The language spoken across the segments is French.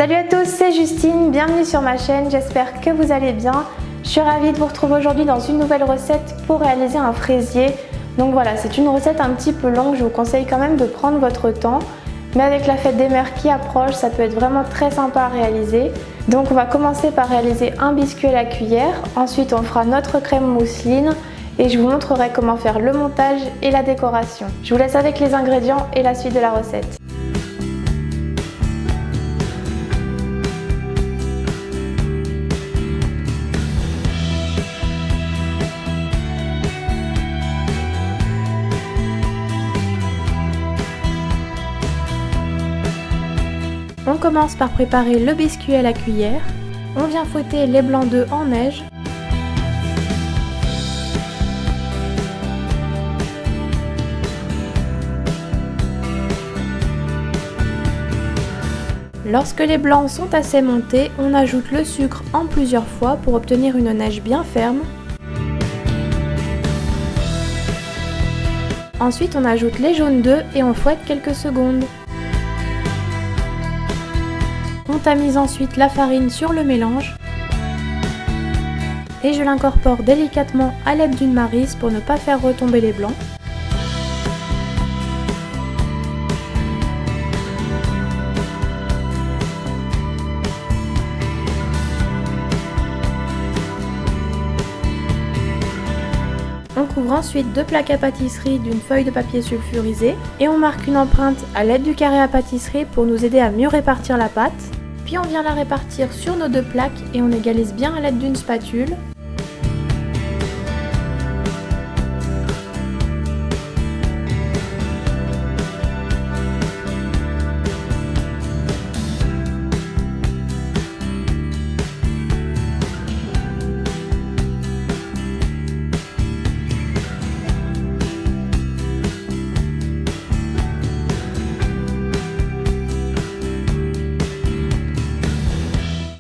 Salut à tous, c'est Justine, bienvenue sur ma chaîne, j'espère que vous allez bien. Je suis ravie de vous retrouver aujourd'hui dans une nouvelle recette pour réaliser un fraisier. Donc voilà, c'est une recette un petit peu longue, je vous conseille quand même de prendre votre temps. Mais avec la fête des mères qui approche, ça peut être vraiment très sympa à réaliser. Donc on va commencer par réaliser un biscuit à la cuillère, ensuite on fera notre crème mousseline et je vous montrerai comment faire le montage et la décoration. Je vous laisse avec les ingrédients et la suite de la recette. On commence par préparer le biscuit à la cuillère. On vient fouetter les blancs d'œufs en neige. Lorsque les blancs sont assez montés, on ajoute le sucre en plusieurs fois pour obtenir une neige bien ferme. Ensuite, on ajoute les jaunes d'œufs et on fouette quelques secondes. On tamise ensuite la farine sur le mélange et je l'incorpore délicatement à l'aide d'une maryse pour ne pas faire retomber les blancs. On couvre ensuite deux plaques à pâtisserie d'une feuille de papier sulfurisé et on marque une empreinte à l'aide du carré à pâtisserie pour nous aider à mieux répartir la pâte. Puis on vient la répartir sur nos deux plaques et on égalise bien à l'aide d'une spatule.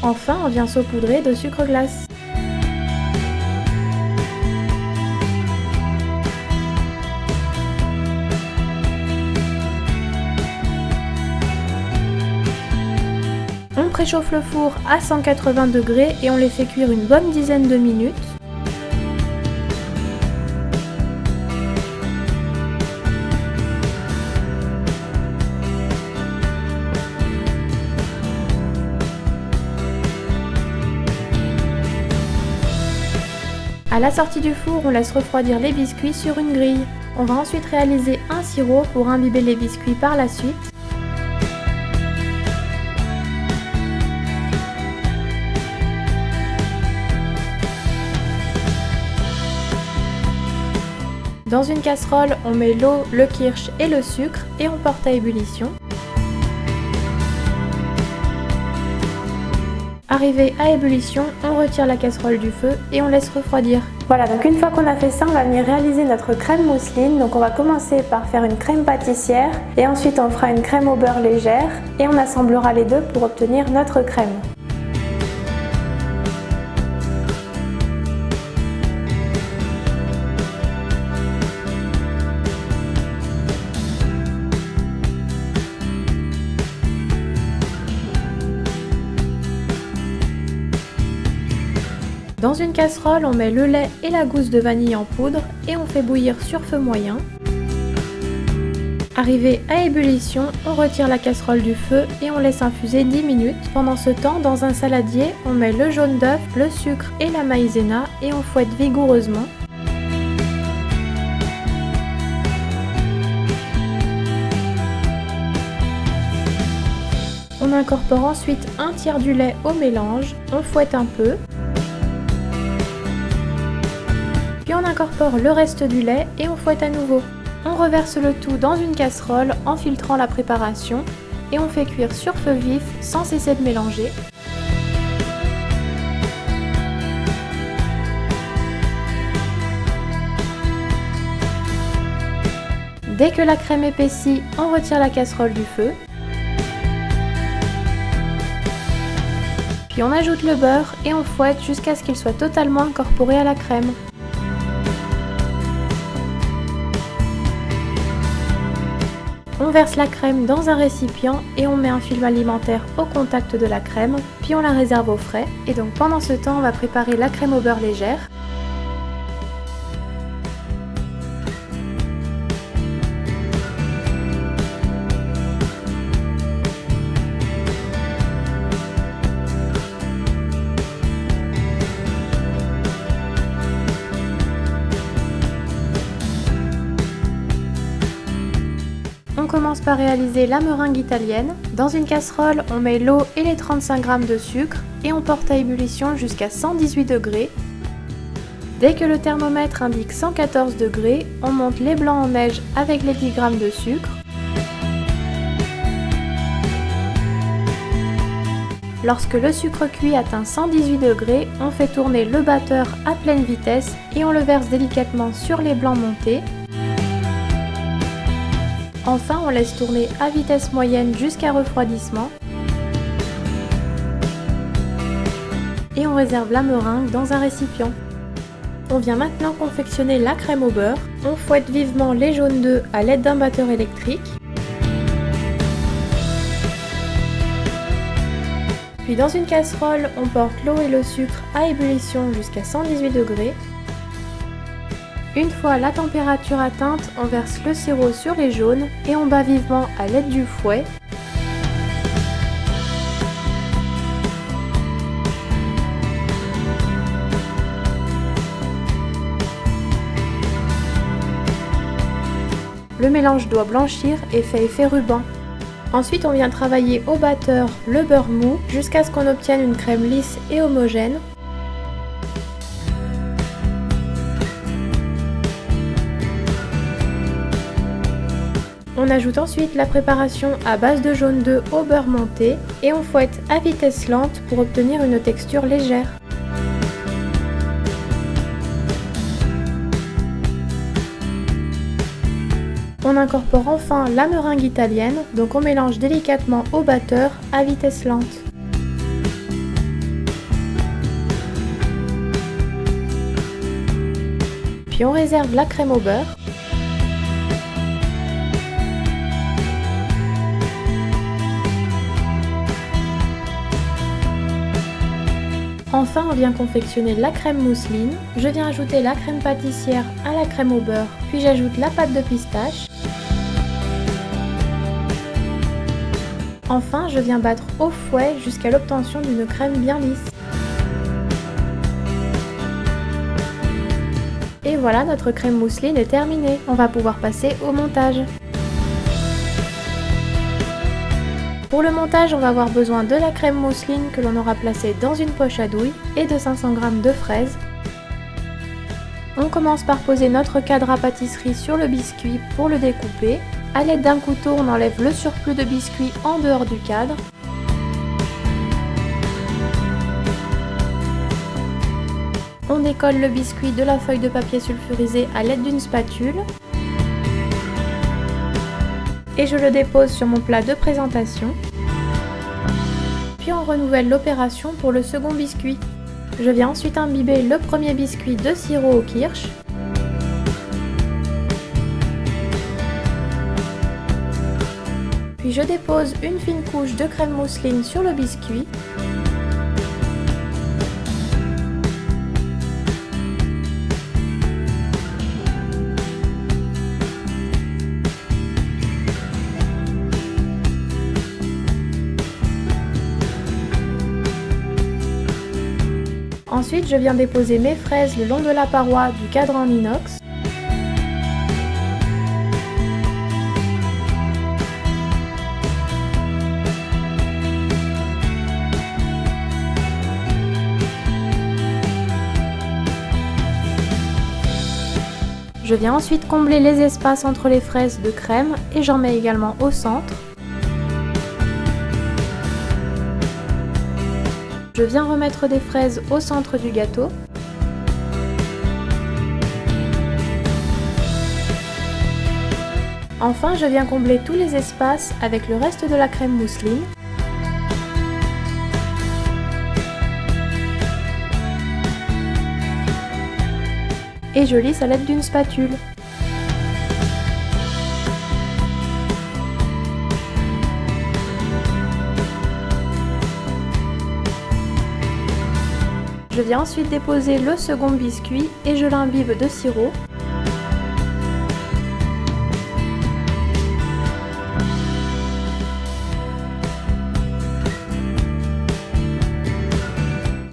Enfin, on vient saupoudrer de sucre glace. On préchauffe le four à 180 degrés et on les fait cuire une bonne dizaine de minutes. À la sortie du four, on laisse refroidir les biscuits sur une grille. On va ensuite réaliser un sirop pour imbiber les biscuits par la suite. Dans une casserole, on met l'eau, le kirsch et le sucre et on porte à ébullition. Arrivé à ébullition, on retire la casserole du feu et on laisse refroidir. Voilà, donc une fois qu'on a fait ça, on va venir réaliser notre crème mousseline. Donc on va commencer par faire une crème pâtissière et ensuite on fera une crème au beurre légère et on assemblera les deux pour obtenir notre crème. Dans une casserole, on met le lait et la gousse de vanille en poudre et on fait bouillir sur feu moyen. Arrivé à ébullition, on retire la casserole du feu et on laisse infuser 10 minutes. Pendant ce temps, dans un saladier, on met le jaune d'œuf, le sucre et la maïzena et on fouette vigoureusement. On incorpore ensuite un tiers du lait au mélange, on fouette un peu. Puis on incorpore le reste du lait et on fouette à nouveau. On reverse le tout dans une casserole en filtrant la préparation et on fait cuire sur feu vif sans cesser de mélanger. Dès que la crème épaissit, on retire la casserole du feu. Puis on ajoute le beurre et on fouette jusqu'à ce qu'il soit totalement incorporé à la crème. On verse la crème dans un récipient et on met un film alimentaire au contact de la crème, puis on la réserve au frais. Et donc pendant ce temps, on va préparer la crème au beurre légère. On commence par réaliser la meringue italienne. Dans une casserole, on met l'eau et les 35 g de sucre et on porte à ébullition jusqu'à 118 degrés. Dès que le thermomètre indique 114 degrés, on monte les blancs en neige avec les 10 g de sucre. Lorsque le sucre cuit atteint 118 degrés, on fait tourner le batteur à pleine vitesse et on le verse délicatement sur les blancs montés. Enfin, on laisse tourner à vitesse moyenne jusqu'à refroidissement. Et on réserve la meringue dans un récipient. On vient maintenant confectionner la crème au beurre. On fouette vivement les jaunes d'œufs à l'aide d'un batteur électrique. Puis dans une casserole, on porte l'eau et le sucre à ébullition jusqu'à 118 degrés. Une fois la température atteinte, on verse le sirop sur les jaunes et on bat vivement à l'aide du fouet. Le mélange doit blanchir et fait effet ruban. Ensuite, on vient travailler au batteur le beurre mou jusqu'à ce qu'on obtienne une crème lisse et homogène. On ajoute ensuite la préparation à base de jaune d'œuf au beurre monté et on fouette à vitesse lente pour obtenir une texture légère. On incorpore enfin la meringue italienne, donc on mélange délicatement au batteur à vitesse lente. Puis on réserve la crème au beurre. Enfin, on vient confectionner la crème mousseline. Je viens ajouter la crème pâtissière à la crème au beurre, puis j'ajoute la pâte de pistache. Enfin, je viens battre au fouet jusqu'à l'obtention d'une crème bien lisse. Et voilà, notre crème mousseline est terminée. On va pouvoir passer au montage. Pour le montage, on va avoir besoin de la crème mousseline que l'on aura placée dans une poche à douille et de 500 g de fraises. On commence par poser notre cadre à pâtisserie sur le biscuit pour le découper. A l'aide d'un couteau, on enlève le surplus de biscuit en dehors du cadre. On décolle le biscuit de la feuille de papier sulfurisé à l'aide d'une spatule. Et je le dépose sur mon plat de présentation. Puis on renouvelle l'opération pour le second biscuit. Je viens ensuite imbiber le premier biscuit de sirop au kirsch. Puis je dépose une fine couche de crème mousseline sur le biscuit. Ensuite, je viens déposer mes fraises le long de la paroi du cadre en inox. Je viens ensuite combler les espaces entre les fraises de crème et j'en mets également au centre. Je viens remettre des fraises au centre du gâteau. Enfin, je viens combler tous les espaces avec le reste de la crème mousseline. Et je lisse à l'aide d'une spatule. Je viens ensuite déposer le second biscuit et je l'imbibe de sirop.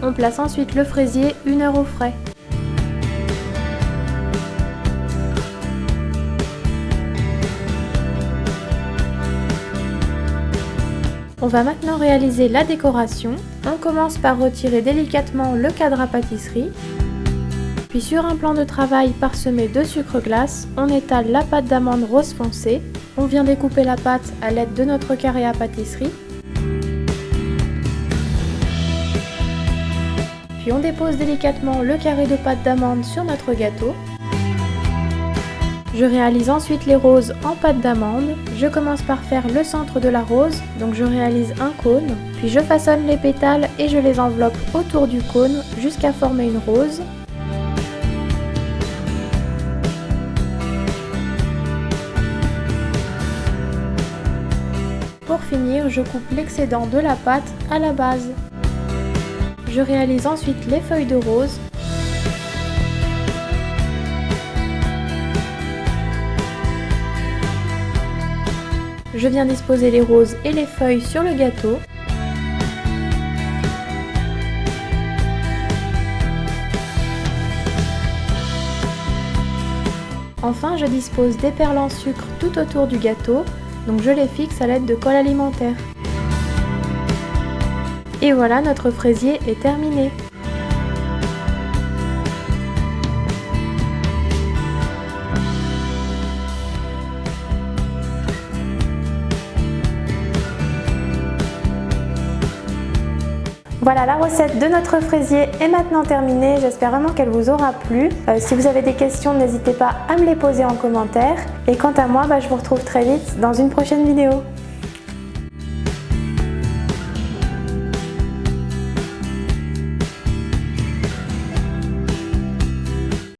On place ensuite le fraisier 1 heure au frais. On va maintenant réaliser la décoration. On commence par retirer délicatement le cadre à pâtisserie. Puis sur un plan de travail parsemé de sucre glace, on étale la pâte d'amande rose foncé. On vient découper la pâte à l'aide de notre carré à pâtisserie. Puis on dépose délicatement le carré de pâte d'amande sur notre gâteau. Je réalise ensuite les roses en pâte d'amande. Je commence par faire le centre de la rose, donc je réalise un cône, puis je façonne les pétales et je les enveloppe autour du cône jusqu'à former une rose. Pour finir, je coupe l'excédent de la pâte à la base. Je réalise ensuite les feuilles de rose. Je viens disposer les roses et les feuilles sur le gâteau. Enfin, je dispose des perles en sucre tout autour du gâteau, donc je les fixe à l'aide de colle alimentaire. Et voilà, notre fraisier est terminé. Voilà, la recette de notre fraisier est maintenant terminée. J'espère vraiment qu'elle vous aura plu. Si vous avez des questions, n'hésitez pas à me les poser en commentaire. Et quant à moi, je vous retrouve très vite dans une prochaine vidéo.